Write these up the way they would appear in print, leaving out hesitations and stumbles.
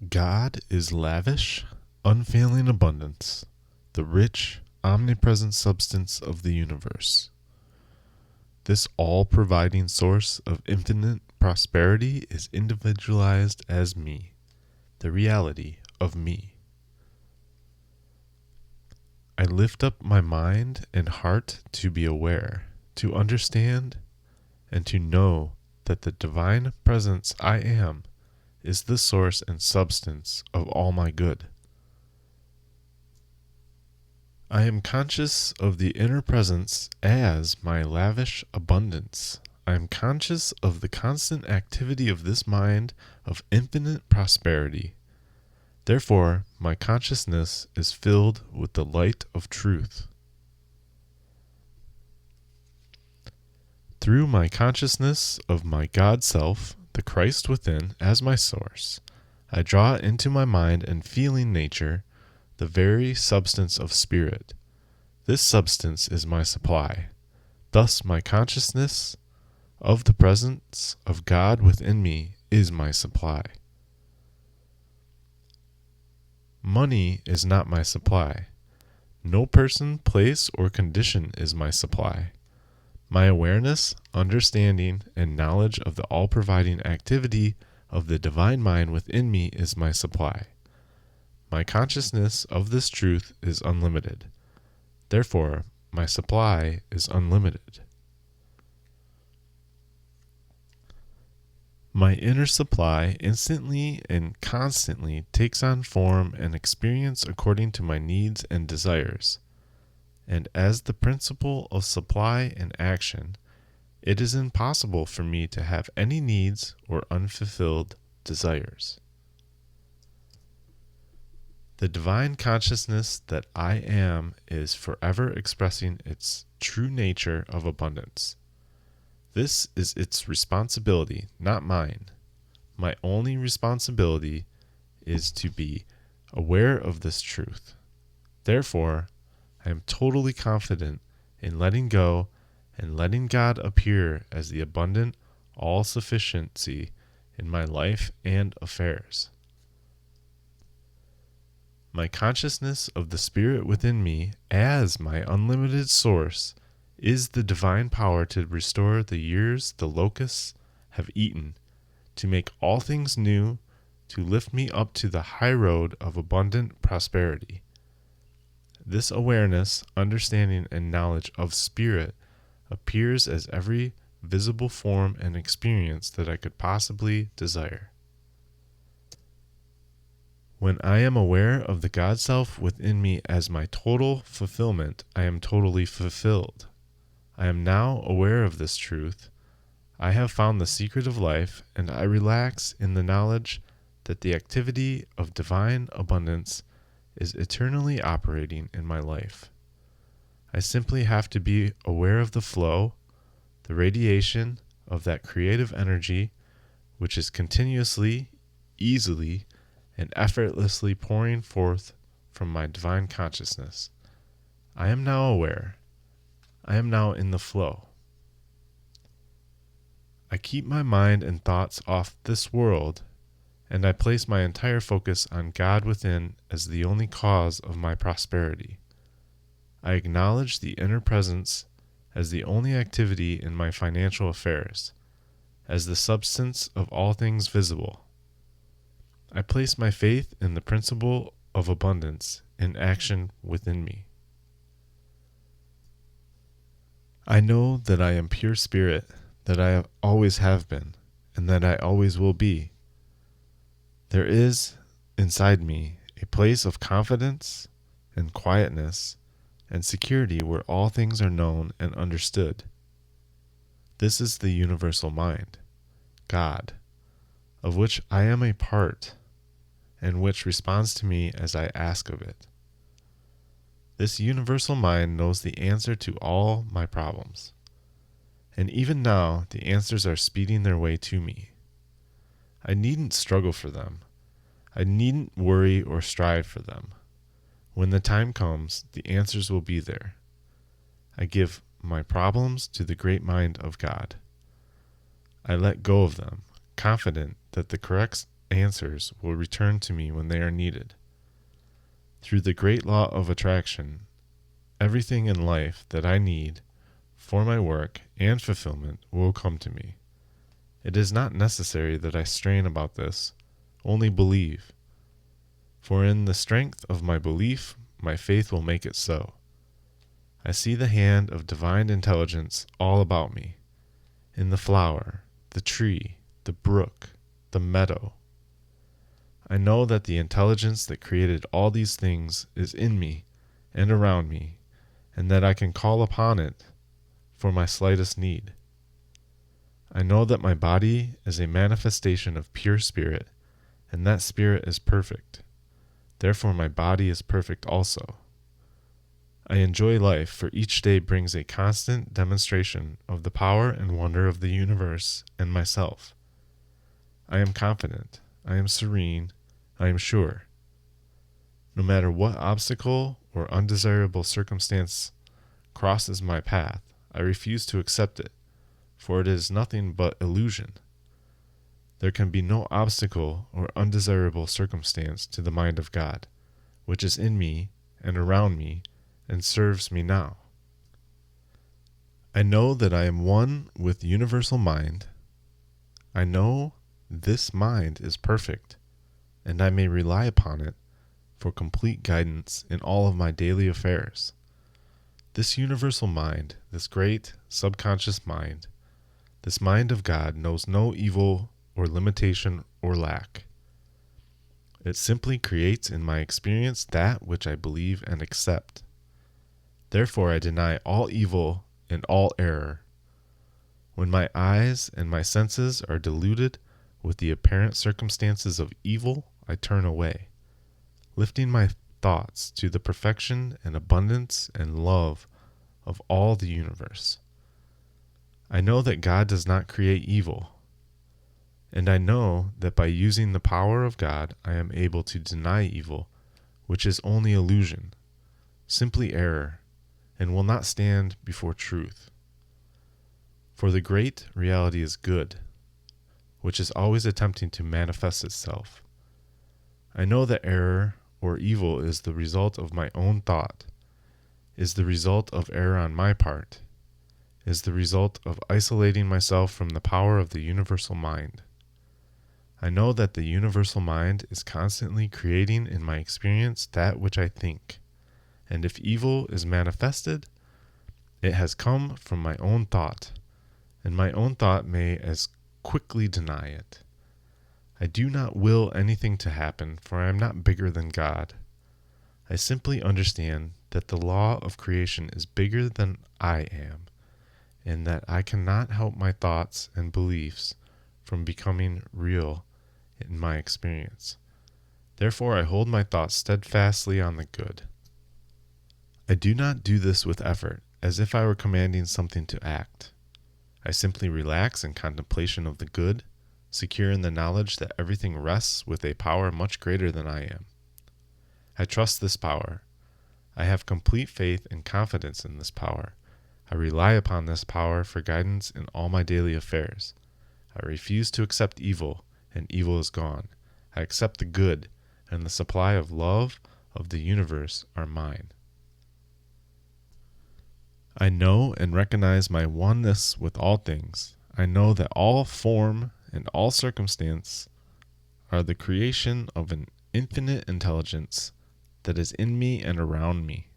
God is lavish, unfailing abundance, the rich, omnipresent substance of the universe. This all-providing source of infinite prosperity is individualized as me, the reality of me. I lift up my mind and heart to be aware, to understand, and to know that the divine presence I am is the source and substance of all my good. I am conscious of the inner presence as my lavish abundance. I am conscious of the constant activity of this mind of infinite prosperity. Therefore, my consciousness is filled with the light of truth. Through my consciousness of my God self, the Christ within, as my source, I draw into my mind and feeling nature the very substance of spirit. This substance is my supply. Thus my consciousness of the presence of God within me is my supply. Money is not my supply. No person, place, or condition is my supply. My awareness, understanding, and knowledge of the all-providing activity of the divine mind within me is my supply. My consciousness of this truth is unlimited. Therefore, my supply is unlimited. My inner supply instantly and constantly takes on form and experience according to my needs and desires. And as the principle of supply and action, it is impossible for me to have any needs or unfulfilled desires. The divine consciousness that I am is forever expressing its true nature of abundance. This is its responsibility, not mine. My only responsibility is to be aware of this truth. Therefore, I am totally confident in letting go and letting God appear as the abundant all-sufficiency in my life and affairs. My consciousness of the Spirit within me as my unlimited source is the divine power to restore the years the locusts have eaten, to make all things new, to lift me up to the high road of abundant prosperity. This awareness, understanding, and knowledge of Spirit appears as every visible form and experience that I could possibly desire. When I am aware of the God Self within me as my total fulfillment, I am totally fulfilled. I am now aware of this truth. I have found the secret of life, and I relax in the knowledge that the activity of divine abundance is eternally operating in my life. I simply have to be aware of the flow, the radiation of that creative energy, which is continuously, easily, and effortlessly pouring forth from my divine consciousness. I am now aware. I am now in the flow. I keep my mind and thoughts off this world, and I place my entire focus on God within as the only cause of my prosperity. I acknowledge the inner presence as the only activity in my financial affairs, as the substance of all things visible. I place my faith in the principle of abundance in action within me. I know that I am pure spirit, that I always have been, and that I always will be. There is, inside me, a place of confidence and quietness and security where all things are known and understood. This is the universal mind, God, of which I am a part, and which responds to me as I ask of it. This universal mind knows the answer to all my problems, and even now the answers are speeding their way to me. I needn't struggle for them. I needn't worry or strive for them. When the time comes, the answers will be there. I give my problems to the great mind of God. I let go of them, confident that the correct answers will return to me when they are needed. Through the great law of attraction, everything in life that I need for my work and fulfillment will come to me. It is not necessary that I strain about this, only believe. For in the strength of my belief, my faith will make it so. I see the hand of divine intelligence all about me, in the flower, the tree, the brook, the meadow. I know that the intelligence that created all these things is in me and around me, and that I can call upon it for my slightest need. I know that my body is a manifestation of pure spirit, and that spirit is perfect. Therefore my body is perfect also. I enjoy life, for each day brings a constant demonstration of the power and wonder of the universe and myself. I am confident, I am serene, I am sure. No matter what obstacle or undesirable circumstance crosses my path, I refuse to accept it, for it is nothing but illusion. There can be no obstacle or undesirable circumstance to the mind of God, which is in me and around me and serves me now. I know that I am one with the universal mind. I know this mind is perfect, and I may rely upon it for complete guidance in all of my daily affairs. This universal mind, this great subconscious mind, this mind of God knows no evil or limitation or lack. It simply creates in my experience that which I believe and accept. Therefore I deny all evil and all error. When my eyes and my senses are deluded with the apparent circumstances of evil, I turn away, lifting my thoughts to the perfection and abundance and love of all the universe. I know that God does not create evil, and I know that by using the power of God I am able to deny evil, which is only illusion, simply error, and will not stand before truth. For the great reality is good, which is always attempting to manifest itself. I know that error or evil is the result of my own thought, is the result of error on my part, is the result of isolating myself from the power of the universal mind. I know that the universal mind is constantly creating in my experience that which I think, and if evil is manifested, it has come from my own thought, and my own thought may as quickly deny it. I do not will anything to happen, for I am not bigger than God. I simply understand that the law of creation is bigger than I am, and that I cannot help my thoughts and beliefs from becoming real in my experience. Therefore I hold my thoughts steadfastly on the good. I do not do this with effort, as if I were commanding something to act. I simply relax in contemplation of the good, secure in the knowledge that everything rests with a power much greater than I am. I trust this power. I have complete faith and confidence in this power. I rely upon this power for guidance in all my daily affairs. I refuse to accept evil, and evil is gone. I accept the good, and the supply of love of the universe are mine. I know and recognize my oneness with all things. I know that all form and all circumstance are the creation of an infinite intelligence that is in me and around me.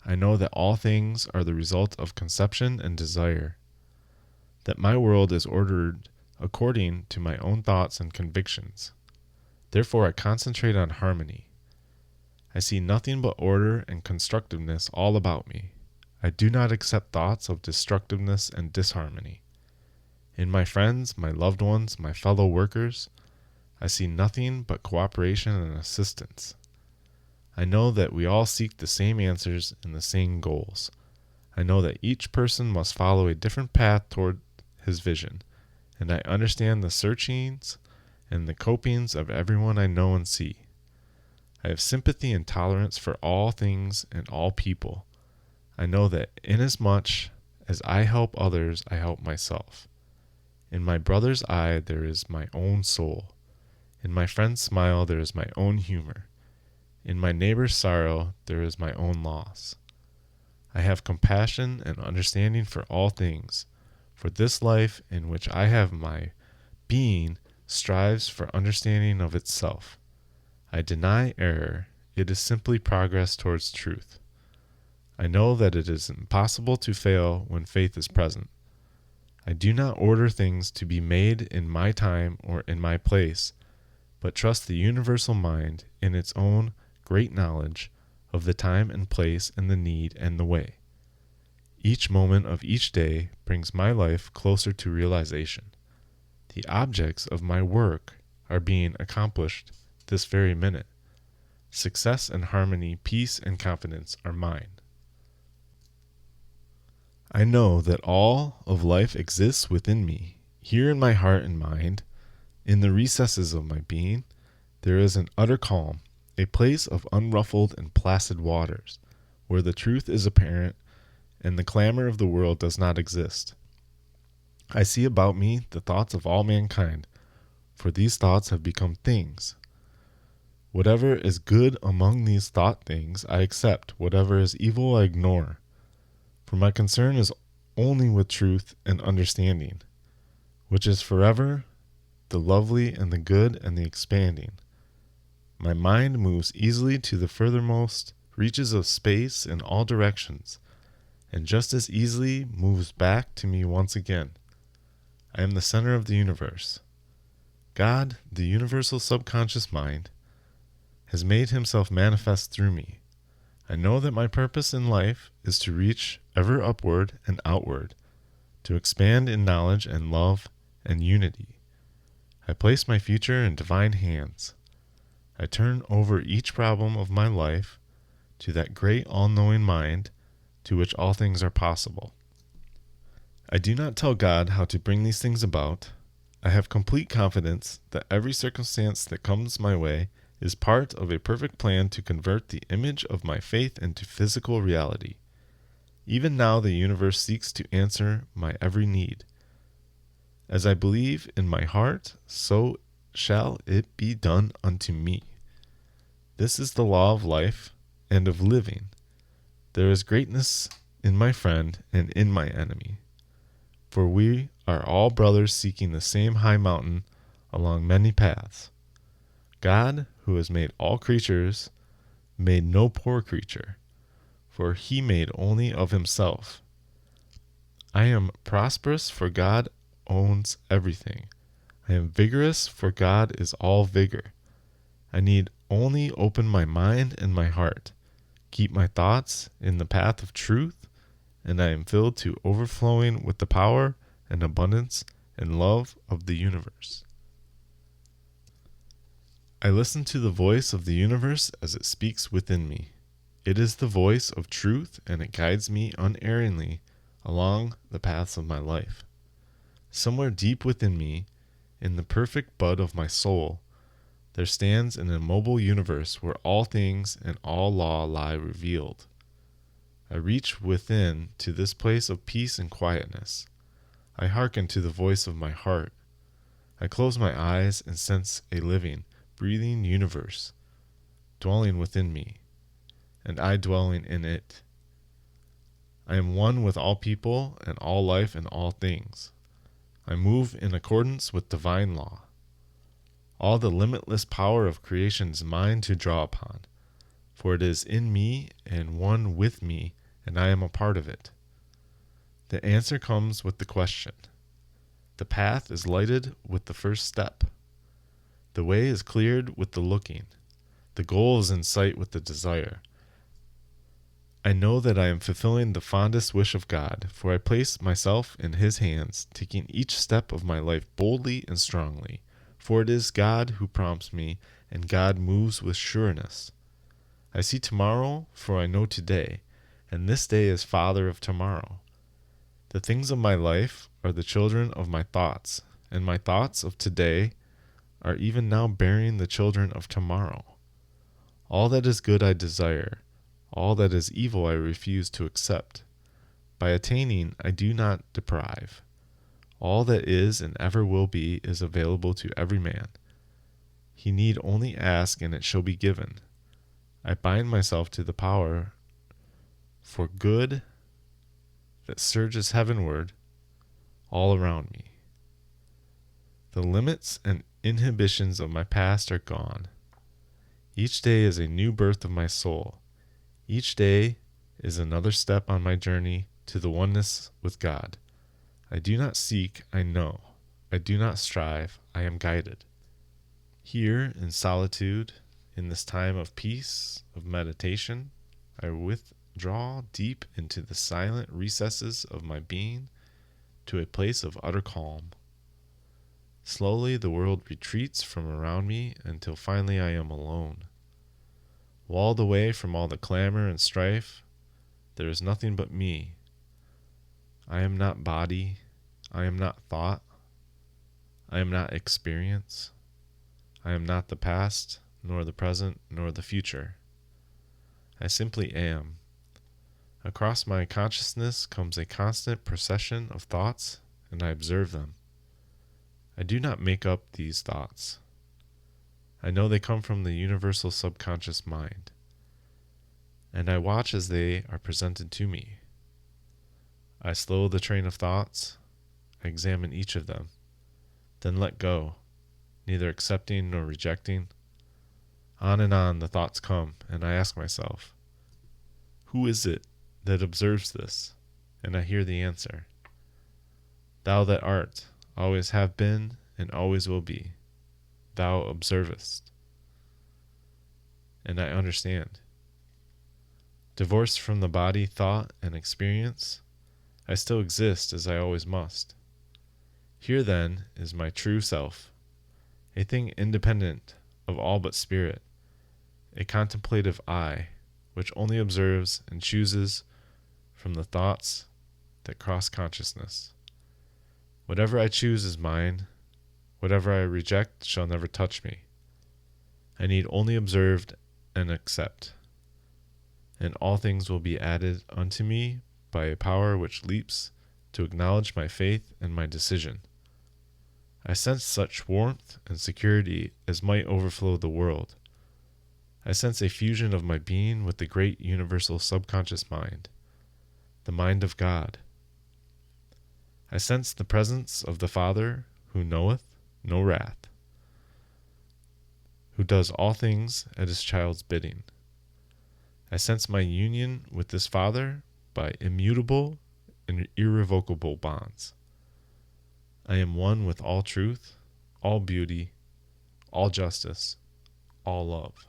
I know that all things are the result of conception and desire, that my world is ordered according to my own thoughts and convictions. Therefore I concentrate on harmony. I see nothing but order and constructiveness all about me. I do not accept thoughts of destructiveness and disharmony. In my friends, my loved ones, my fellow workers, I see nothing but cooperation and assistance. I know that we all seek the same answers and the same goals. I know that each person must follow a different path toward his vision, and I understand the searchings and the copings of everyone I know and see. I have sympathy and tolerance for all things and all people. I know that inasmuch as I help others, I help myself. In my brother's eye there is my own soul. In my friend's smile there is my own humor. In my neighbor's sorrow there is my own loss. I have compassion and understanding for all things, for this life in which I have my being strives for understanding of itself. I deny error, it is simply progress towards truth. I know that it is impossible to fail when faith is present. I do not order things to be made in my time or in my place, but trust the universal mind in its own great knowledge of the time and place and the need and the way. Each moment of each day brings my life closer to realization. The objects of my work are being accomplished this very minute. Success and harmony, peace and confidence are mine. I know that all of life exists within me, here in my heart and mind, in the recesses of my being. There is an utter calm, a place of unruffled and placid waters, where the truth is apparent and the clamor of the world does not exist. I see about me the thoughts of all mankind, for these thoughts have become things. Whatever is good among these thought things I accept, whatever is evil I ignore. For my concern is only with truth and understanding, which is forever the lovely and the good and the expanding. My mind moves easily to the furthermost reaches of space in all directions, and just as easily moves back to me once again. I am the center of the universe. God, the universal subconscious mind, has made himself manifest through me. I know that my purpose in life is to reach ever upward and outward, to expand in knowledge and love and unity. I place my future in divine hands. I turn over each problem of my life to that great all-knowing mind to which all things are possible. I do not tell God how to bring these things about. I have complete confidence that every circumstance that comes my way is part of a perfect plan to convert the image of my faith into physical reality. Even now the universe seeks to answer my every need. As I believe in my heart, so shall it be done unto me. This is the law of life and of living. There is greatness in my friend and in my enemy, for we are all brothers seeking the same high mountain along many paths. God, who has made all creatures, made no poor creature, for he made only of himself. I am prosperous, for God owns everything. I am vigorous, for God is all vigor. I need only open my mind and my heart, keep my thoughts in the path of truth, and I am filled to overflowing with the power and abundance and love of the universe. I listen to the voice of the universe as it speaks within me. It is the voice of truth, and it guides me unerringly along the paths of my life. Somewhere deep within me, in the perfect bud of my soul, there stands an immobile universe where all things and all law lie revealed. I reach within to this place of peace and quietness. I hearken to the voice of my heart. I close my eyes and sense a living, breathing universe dwelling within me, and I dwelling in it. I am one with all people and all life and all things. I move in accordance with divine law. All the limitless power of creation is mine to draw upon, for it is in me and one with me, and I am a part of it. The answer comes with the question. The path is lighted with the first step. The way is cleared with the looking. The goal is in sight with the desire. I know that I am fulfilling the fondest wish of God, for I place myself in his hands, taking each step of my life boldly and strongly, for it is God who prompts me, and God moves with sureness. I see tomorrow, for I know today, and this day is father of tomorrow. The things of my life are the children of my thoughts, and my thoughts of today are even now bearing the children of tomorrow. All that is good I desire, all that is evil I refuse to accept. By attaining I do not deprive. All that is and ever will be is available to every man. He need only ask, and it shall be given. I bind myself to the power for good that surges heavenward all around me. The limits and inhibitions of my past are gone. Each day is a new birth of my soul. Each day is another step on my journey to the oneness with God. I do not seek, I know. I do not strive, I am guided. Here in solitude, in this time of peace, of meditation, I withdraw deep into the silent recesses of my being to a place of utter calm. Slowly the world retreats from around me until finally I am alone. Walled away from all the clamor and strife, there is nothing but me. I am not body, I am not thought, I am not experience, I am not the past, nor the present, nor the future. I simply am. Across my consciousness comes a constant procession of thoughts, and I observe them. I do not make up these thoughts. I know they come from the universal subconscious mind, and I watch as they are presented to me. I slow the train of thoughts, I examine each of them, then let go, neither accepting nor rejecting. On and on the thoughts come, and I ask myself, who is it that observes this? And I hear the answer. Thou that art, always have been, and always will be. Thou observest. And I understand. Divorced from the body, thought, and experience, I still exist as I always must. Here then is my true self, a thing independent of all but spirit, a contemplative I, which only observes and chooses from the thoughts that cross consciousness. Whatever I choose is mine, whatever I reject shall never touch me. I need only observe and accept, and all things will be added unto me by a power which leaps to acknowledge my faith and my decision. I sense such warmth and security as might overflow the world. I sense a fusion of my being with the great universal subconscious mind, the mind of God. I sense the presence of the Father who knoweth no wrath, who does all things at his child's bidding. I sense my union with this Father by immutable and irrevocable bonds. I am one with all truth, all beauty, all justice, all love.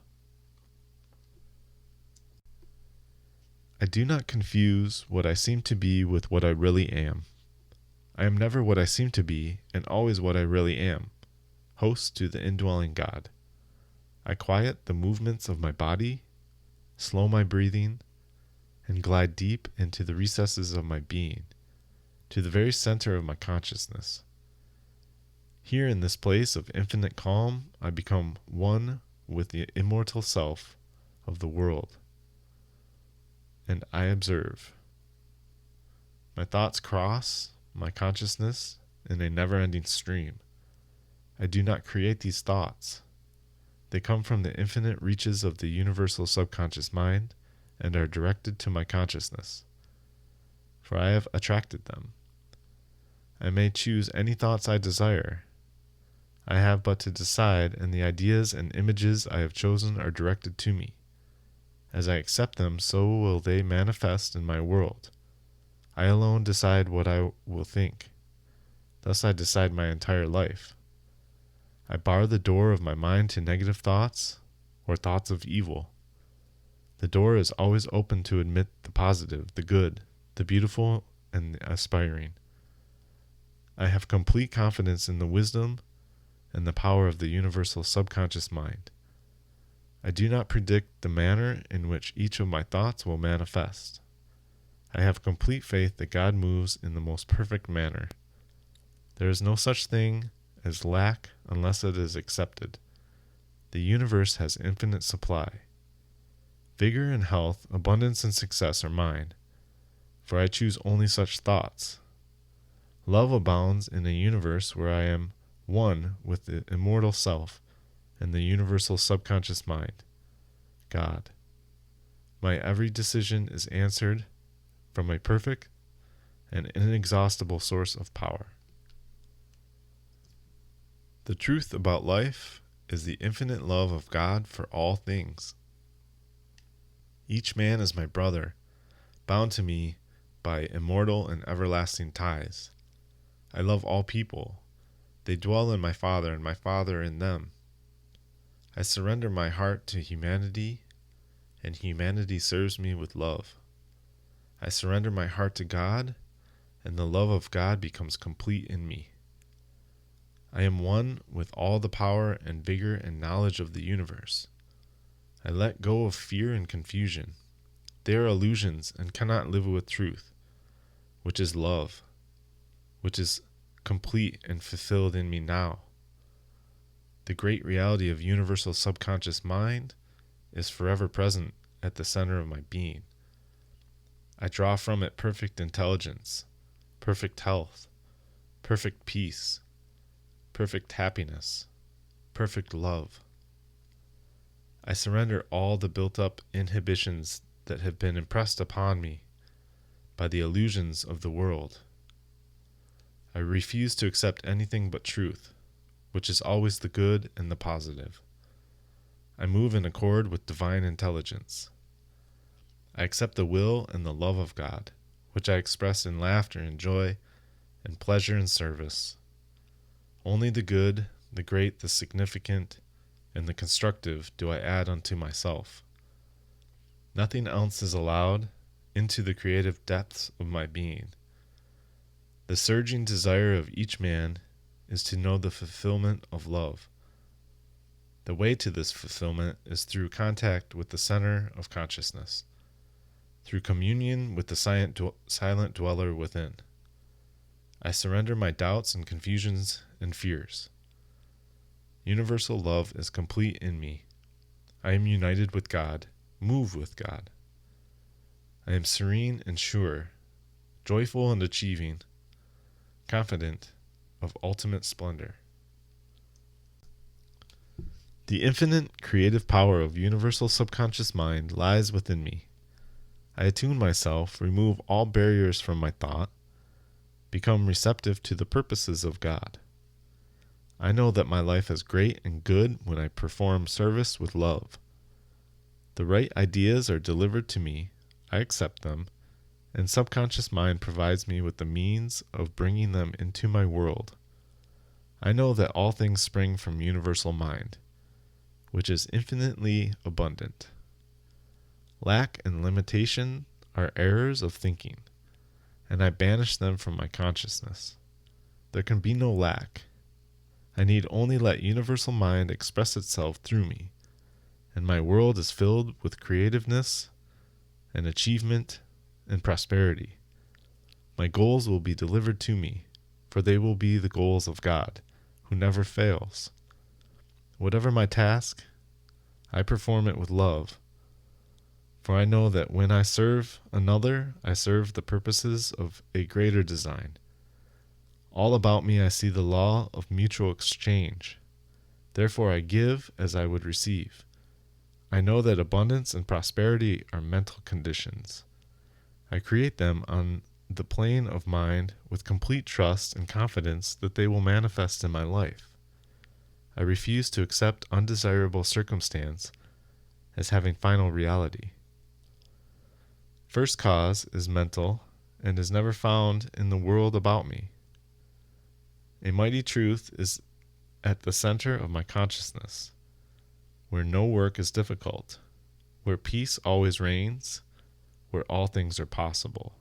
I do not confuse what I seem to be with what I really am. I am never what I seem to be, and always what I really am, host to the indwelling God. I quiet the movements of my body, slow my breathing, and glide deep into the recesses of my being, to the very center of my consciousness. Here in this place of infinite calm, I become one with the immortal self of the world, and I observe. My thoughts cross my consciousness in a never-ending stream. I do not create these thoughts. They come from the infinite reaches of the universal subconscious mind and are directed to my consciousness, for I have attracted them. I may choose any thoughts I desire. I have but to decide, and the ideas and images I have chosen are directed to me. As I accept them, so will they manifest in my world. I alone decide what I will think. Thus I decide my entire life. I bar the door of my mind to negative thoughts or thoughts of evil. The door is always open to admit the positive, the good, the beautiful, and the aspiring. I have complete confidence in the wisdom and the power of the universal subconscious mind. I do not predict the manner in which each of my thoughts will manifest. I have complete faith that God moves in the most perfect manner. There is no such thing as lack unless it is accepted. The universe has infinite supply. Vigor and health, abundance and success are mine, for I choose only such thoughts. Love abounds in a universe where I am one with the immortal self, and the universal subconscious mind, God. My every decision is answered from a perfect and inexhaustible source of power. The truth about life is the infinite love of God for all things. Each man is my brother, bound to me by immortal and everlasting ties. I love all people. They dwell in my Father, and my Father in them. I surrender my heart to humanity, and humanity serves me with love. I surrender my heart to God, and the love of God becomes complete in me. I am one with all the power and vigor and knowledge of the universe. I let go of fear and confusion. They are illusions and cannot live with truth, which is love, which is complete and fulfilled in me now. The great reality of universal subconscious mind is forever present at the center of my being. I draw from it perfect intelligence, perfect health, perfect peace, perfect happiness, perfect love. I surrender all the built-up inhibitions that have been impressed upon me by the illusions of the world. I refuse to accept anything but truth, which is always the good and the positive. I move in accord with divine intelligence. I accept the will and the love of God, which I express in laughter and joy and pleasure and service. Only the good, the great, the significant, and the constructive do I add unto myself. Nothing else is allowed into the creative depths of my being. The surging desire of each man is to know the fulfillment of love. The way to this fulfillment is through contact with the center of consciousness, through communion with the silent dweller within. I surrender my doubts and confusions and fears. Universal love is complete in me. I am united with God, move with God. I am serene and sure, joyful and achieving, confident of ultimate splendor. The infinite creative power of universal subconscious mind lies within me. I attune myself, remove all barriers from my thought, become receptive to the purposes of God. I know that my life is great and good when I perform service with love. The right ideas are delivered to me, I accept them, and subconscious mind provides me with the means of bringing them into my world. I know that all things spring from universal mind, which is infinitely abundant. Lack and limitation are errors of thinking, and I banish them from my consciousness. There can be no lack. I need only let universal mind express itself through me, and my world is filled with creativeness and achievement and prosperity. My goals will be delivered to me, for they will be the goals of God, who never fails. Whatever my task, I perform it with love, for I know that when I serve another, I serve the purposes of a greater design. All about me I see the law of mutual exchange. Therefore I give as I would receive. I know that abundance and prosperity are mental conditions. I create them on the plane of mind with complete trust and confidence that they will manifest in my life. I refuse to accept undesirable circumstance as having final reality. First cause is mental and is never found in the world about me. A mighty truth is at the center of my consciousness, where no work is difficult, where peace always reigns, where all things are possible.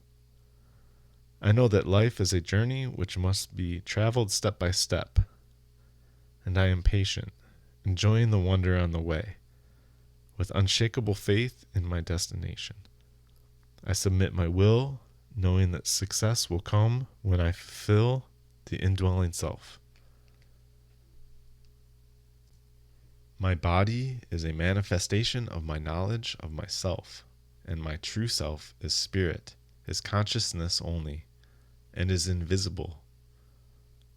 I know that life is a journey which must be traveled step by step, and I am patient, enjoying the wonder on the way, with unshakable faith in my destination. I submit my will, knowing that success will come when I fulfill the indwelling self. My body is a manifestation of my knowledge of myself, and my true self is spirit, is consciousness only, and is invisible.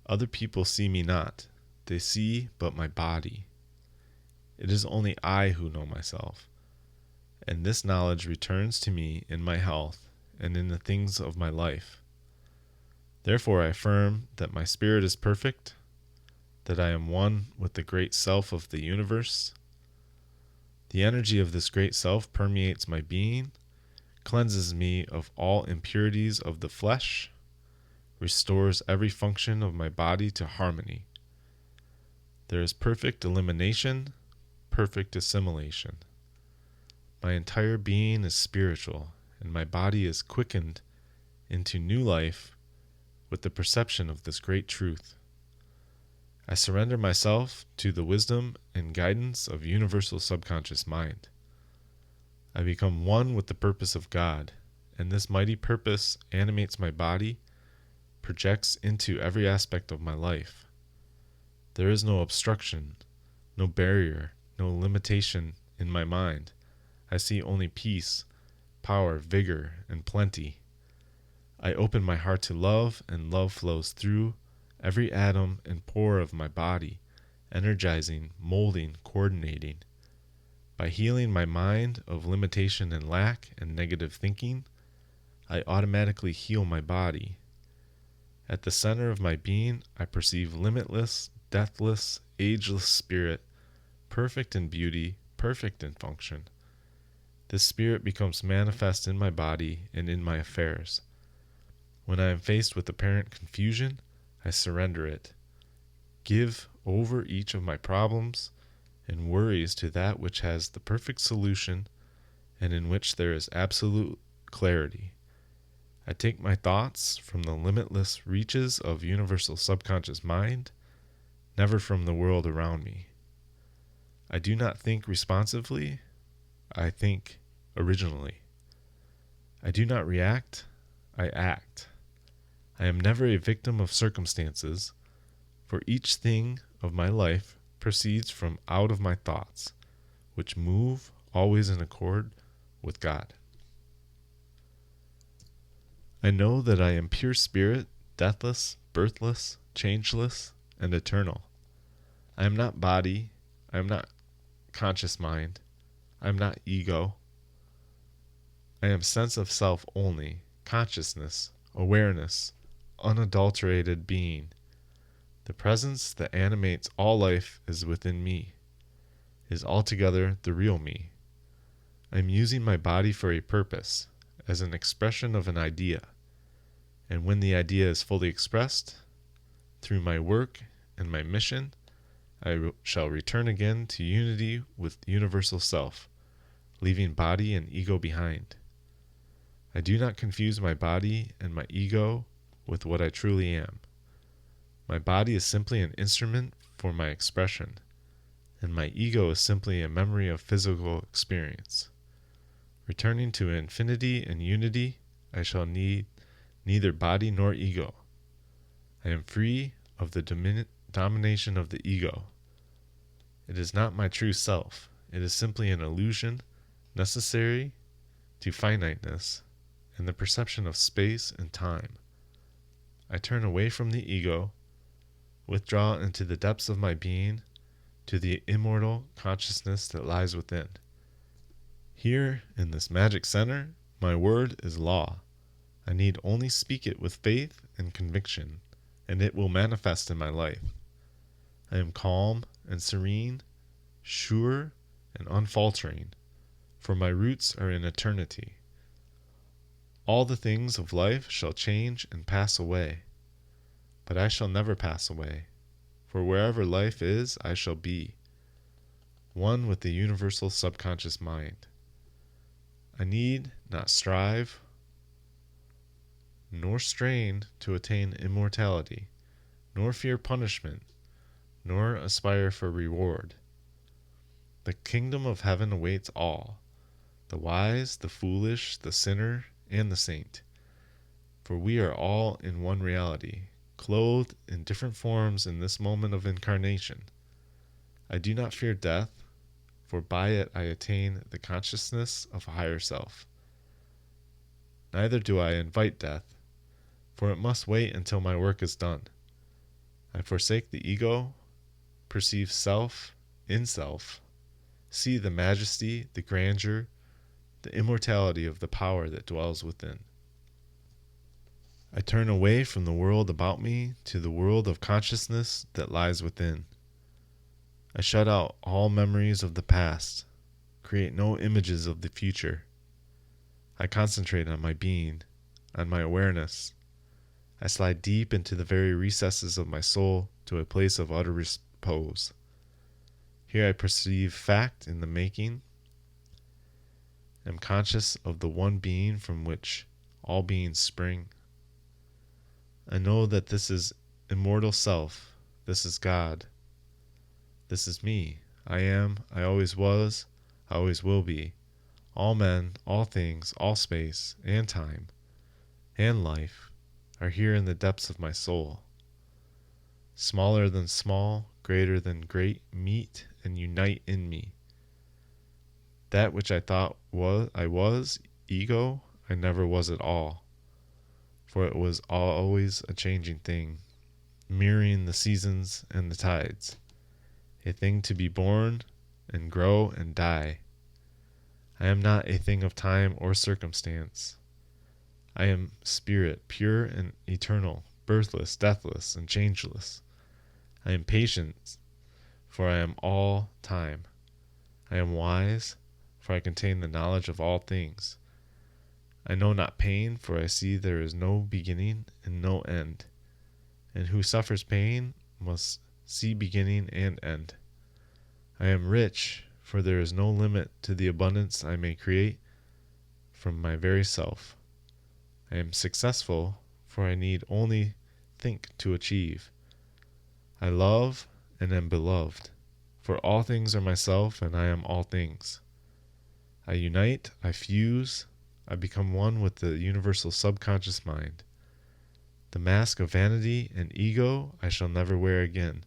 Other people see me not, they see but my body. It is only I who know myself, and this knowledge returns to me in my health and in the things of my life. Therefore I affirm that my spirit is perfect, that I am one with the great self of the universe. The energy of this great self permeates my being, cleanses me of all impurities of the flesh, restores every function of my body to harmony. There is perfect elimination, perfect assimilation. My entire being is spiritual, and my body is quickened into new life with the perception of this great truth. I surrender myself to the wisdom and guidance of universal subconscious mind. I become one with the purpose of God, and this mighty purpose animates my body, projects into every aspect of my life. There is no obstruction, no barrier, no limitation in my mind. I see only peace, power, vigor, and plenty. I open my heart to love, and love flows through every atom and pore of my body, energizing, molding, coordinating. By healing my mind of limitation and lack and negative thinking, I automatically heal my body. At the center of my being, I perceive limitless, deathless, ageless spirit, perfect in beauty, perfect in function. This spirit becomes manifest in my body and in my affairs. When I am faced with apparent confusion, I surrender it. Give over each of my problems and worries to that which has the perfect solution and in which there is absolute clarity. I take my thoughts from the limitless reaches of universal subconscious mind, never from the world around me. I do not think responsively, I think originally. I do not react, I act. I am never a victim of circumstances, for each thing of my life proceeds from out of my thoughts, which move always in accord with God. I know that I am pure spirit, deathless, birthless, changeless, and eternal. I am not body, I am not conscious mind, I am not ego. I am sense of self only, consciousness, awareness, unadulterated being. The presence that animates all life is within me, is altogether the real me. I am using my body for a purpose, as an expression of an idea, and when the idea is fully expressed, through my work and my mission, I shall return again to unity with universal self, leaving body and ego behind. I do not confuse my body and my ego with what I truly am. My body is simply an instrument for my expression, and my ego is simply a memory of physical experience. Returning to infinity and unity, I shall need neither body nor ego. I am free of the domination of the ego. It is not my true self. It is simply an illusion necessary to finiteness and the perception of space and time. I turn away from the ego, withdraw into the depths of my being, to the immortal consciousness that lies within. Here, in this magic center, my word is law. I need only speak it with faith and conviction, and it will manifest in my life. I am calm and serene, sure and unfaltering, for my roots are in eternity. All the things of life shall change and pass away, but I shall never pass away, for wherever life is, I shall be, one with the universal subconscious mind. I need not strive nor strain to attain immortality, nor fear punishment, nor aspire for reward. The kingdom of heaven awaits all, the wise, the foolish, the sinner, and the saint, for we are all in one reality, clothed in different forms in this moment of incarnation. I do not fear death, for by it I attain the consciousness of a higher self. Neither do I invite death, for it must wait until my work is done. I forsake the ego, perceive self in self, see the majesty, the grandeur, the immortality of the power that dwells within. I turn away from the world about me to the world of consciousness that lies within. I shut out all memories of the past, create no images of the future. I concentrate on my being, on my awareness. I slide deep into the very recesses of my soul to a place of utter repose. Here I perceive fact in the making, am conscious of the one being from which all beings spring. I know that this is immortal self, this is God, this is me. I am, I always was, I always will be. All men, all things, all space, and time, and life are here in the depths of my soul. Smaller than small, greater than great, meet and unite in me. That which I thought I was, ego, I never was at all. For it was always a changing thing, mirroring the seasons and the tides, a thing to be born and grow and die. I am not a thing of time or circumstance. I am spirit, pure and eternal, birthless, deathless, and changeless. I am patient, for I am all time. I am wise, for I contain the knowledge of all things. I know not pain, for I see there is no beginning and no end. And who suffers pain must see beginning and end. I am rich, for there is no limit to the abundance I may create from my very self. I am successful, for I need only think to achieve. I love and am beloved, for all things are myself and I am all things. I unite, I fuse, I become one with the universal subconscious mind. The mask of vanity and ego I shall never wear again.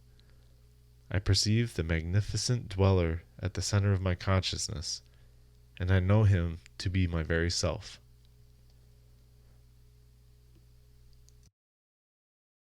I perceive the magnificent dweller at the center of my consciousness, and I know him to be my very self.